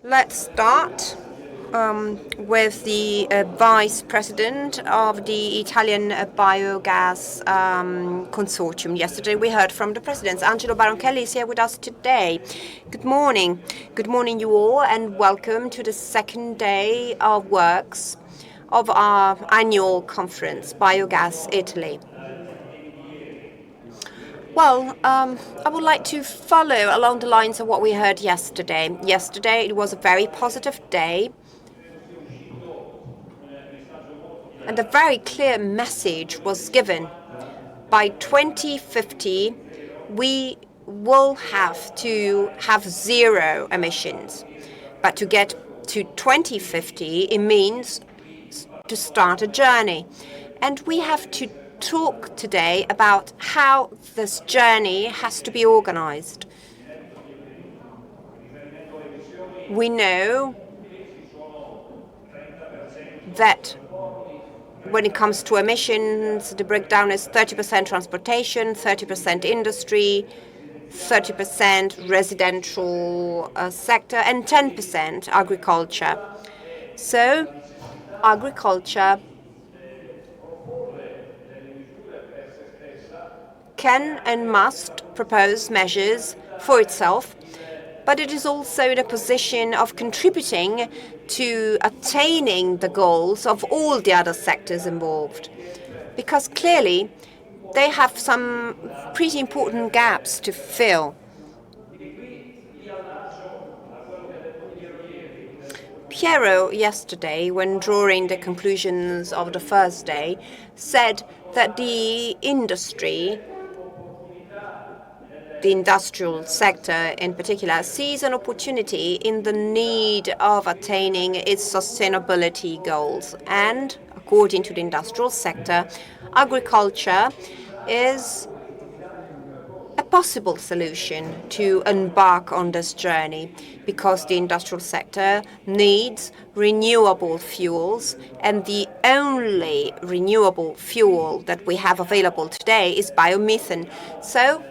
Let's start with the Vice President of the Italian Biogas Consortium. Yesterday we heard from the President. Angelo Baronchelli is here with us today. Good morning. Good morning, you all, and welcome to the second day of works of our annual conference, Biogas Italy. Well, I would like to follow along the lines of what we heard yesterday. Yesterday it was a very positive day, and a very clear message was given. By 2050, we will have to have zero emissions. But to get to 2050, it means to start a journey. And we have to talk today about how this journey has to be organized. We know that when it comes to emissions, the breakdown is 30% transportation, 30% industry, 30% residential sector, and 10% agriculture. So, agriculture can and must propose measures for itself, but it is also in a position of contributing to attaining the goals of all the other sectors involved. Because clearly, they have some pretty important gaps to fill. Piero, yesterday, when drawing the conclusions of the first day, said that the industrial sector in particular, sees an opportunity in the need of attaining its sustainability goals. And according to the industrial sector, agriculture is a possible solution to embark on this journey, because the industrial sector needs renewable fuels, and the only renewable fuel that we have available today is biomethane. So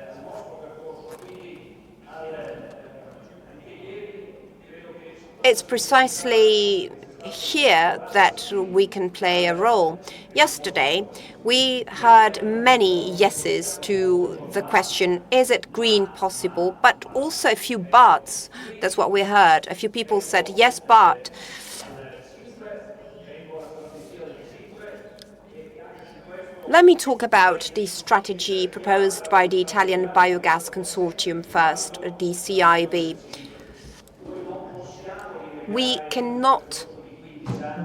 it's precisely here that we can play a role. Yesterday, we heard many yeses to the question, is it green possible? But also a few buts. That's what we heard. A few people said, yes, but. Let me talk about the strategy proposed by the Italian Biogas Consortium first, the CIB. We cannot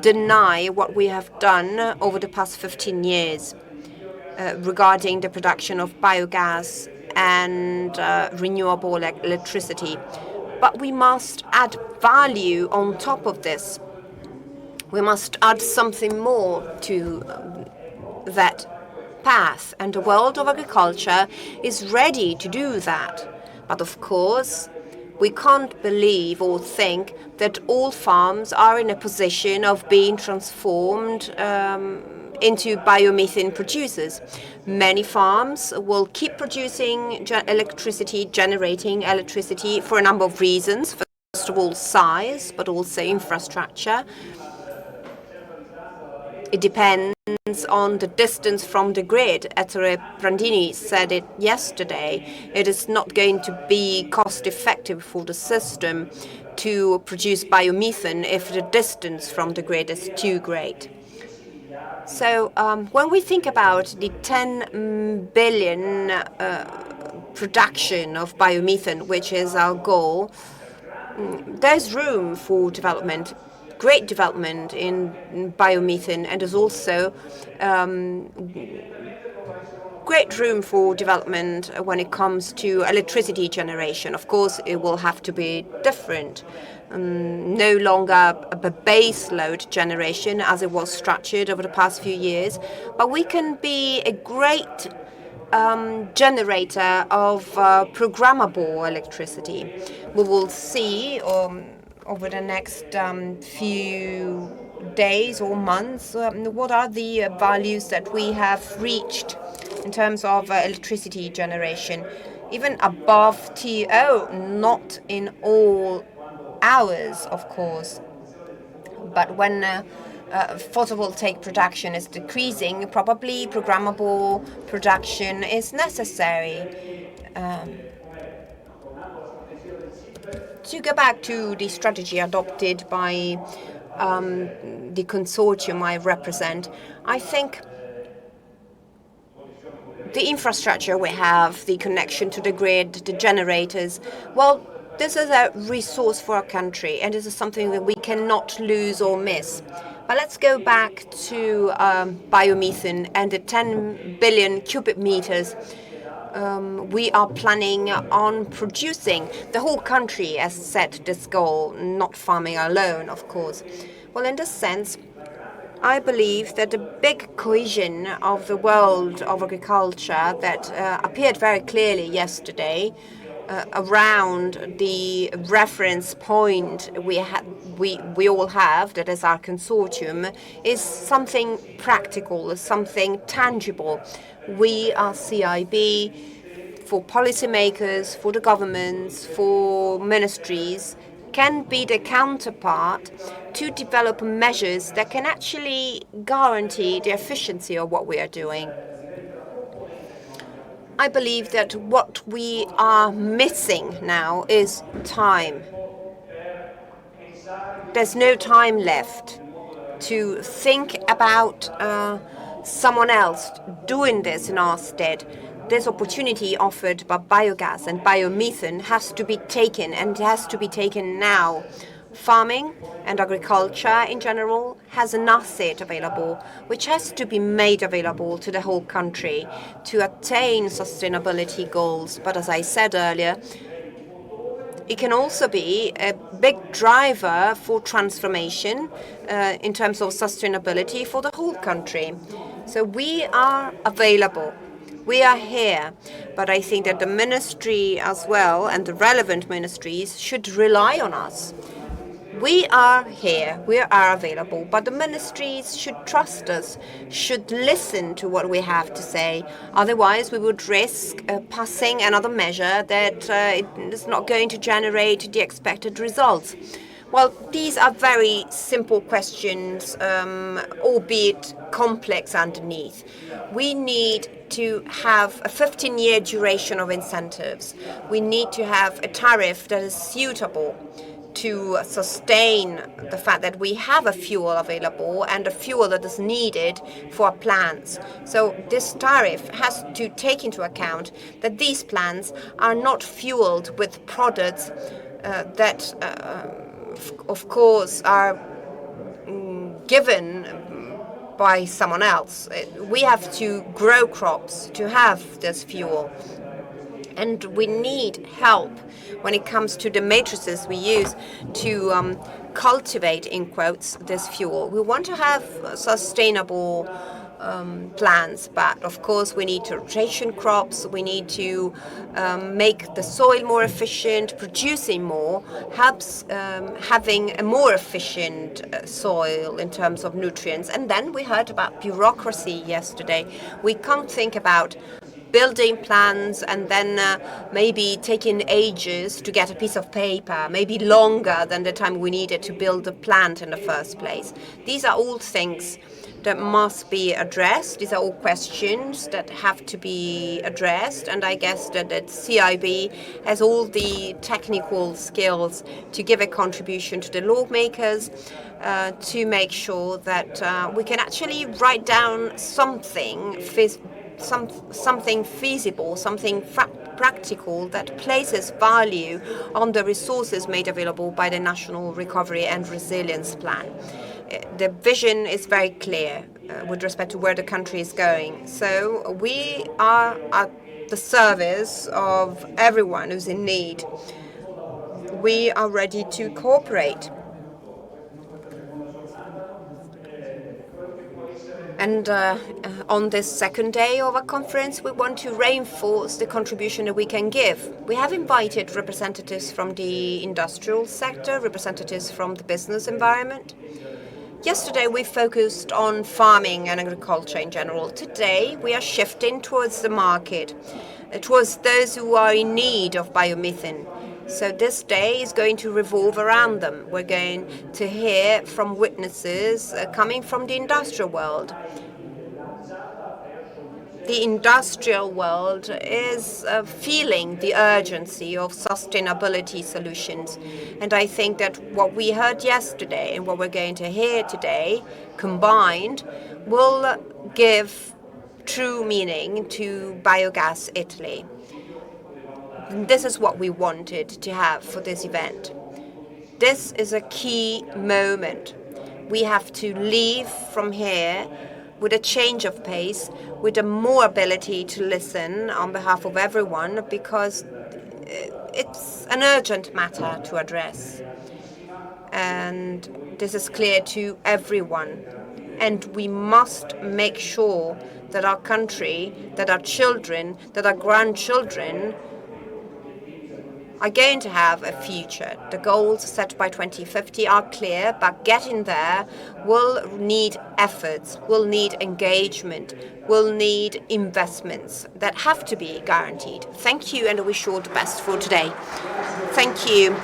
deny what we have done over the past 15 years regarding the production of biogas and renewable electricity. But we must add value on top of this. We must add something more to that path, and the world of agriculture is ready to do that. But of course, we can't believe or think that all farms are in a position of being transformed into biomethane producers. Many farms will keep producing electricity, generating electricity for a number of reasons. First of all, size, but also infrastructure. It depends on the distance from the grid. Ettore Prandini said it yesterday. It is not going to be cost effective for the system to produce biomethane if the distance from the grid is too great. So when we think about the 10 billion production of biomethane, which is our goal, there's room for development. Great development in biomethane, and there's also great room for development when it comes to electricity generation. Of course, it will have to be different. No longer a base load generation as it was structured over the past few years, but we can be a great generator of programmable electricity. We will see over the next few days or months what are the values that we have reached in terms of electricity generation, even above TO, not in all hours, of course. But when photovoltaic production is decreasing, probably programmable production is necessary. To go back to the strategy adopted by the consortium I represent, I think the infrastructure we have, the connection to the grid, the generators, well, this is a resource for our country, and this is something that we cannot lose or miss. But let's go back to biomethane and the 10 billion cubic meters we are planning on producing. The whole country has set this goal, not farming alone, of course. Well, in this sense, I believe that the big cohesion of the world of agriculture that appeared very clearly yesterday around the reference point we all have, that is our consortium, is something practical, something tangible. We are CIB, for policymakers, for the governments, for ministries, can be the counterpart to develop measures that can actually guarantee the efficiency of what we are doing. I believe that what we are missing now is time. There's no time left to think about someone else doing this in our stead. This opportunity offered by biogas and biomethane has to be taken, and it has to be taken now. Farming and agriculture in general has an asset available, which has to be made available to the whole country to attain sustainability goals. But as I said earlier, it can also be a big driver for transformation in terms of sustainability for the whole country. So we are available. We are here, but I think that the ministry as well and the relevant ministries should rely on us. We are here, we are available, but the ministries should trust us, should listen to what we have to say. Otherwise, we would risk passing another measure that is not going to generate the expected results. Well, these are very simple questions, albeit complex underneath. We need to have a 15-year duration of incentives. We need to have a tariff that is suitable to sustain the fact that we have a fuel available and a fuel that is needed for our plants. So this tariff has to take into account that these plants are not fueled with products that, of course, are given by someone else. We have to grow crops to have this fuel. And we need help when it comes to the matrices we use to cultivate, in quotes, this fuel. We want to have sustainable plants, but of course we need to rotation crops, we need to make the soil more efficient. Producing more helps having a more efficient soil in terms of nutrients. And then we heard about bureaucracy yesterday. We can't think about building plans and then maybe taking ages to get a piece of paper, maybe longer than the time we needed to build a plant in the first place. These are all things that must be addressed. These are all questions that have to be addressed, and I guess that CIB has all the technical skills to give a contribution to the lawmakers to make sure that we can actually write down something feasible, something practical that places value on the resources made available by the National Recovery and Resilience Plan. The vision is very clear with respect to where the country is going. So we are at the service of everyone who's in need. We are ready to cooperate. And on this second day of our conference, we want to reinforce the contribution that we can give. We have invited representatives from the industrial sector, representatives from the business environment. Yesterday, we focused on farming and agriculture in general. Today, we are shifting towards the market, towards those who are in need of biomethane. So this day is going to revolve around them. We're going to hear from witnesses coming from the industrial world. The industrial world is feeling the urgency of sustainability solutions. And I think that what we heard yesterday and what we're going to hear today combined will give true meaning to Biogas Italy. And this is what we wanted to have for this event. This is a key moment. We have to leave from here with a change of pace, with a more ability to listen on behalf of everyone, because it's an urgent matter to address. And this is clear to everyone. And we must make sure that our country, that our children, that our grandchildren are going to have a future. The goals set by 2050 are clear, but getting there will need efforts, will need engagement, will need investments that have to be guaranteed. Thank you, and I wish you all the best for today. Thank you.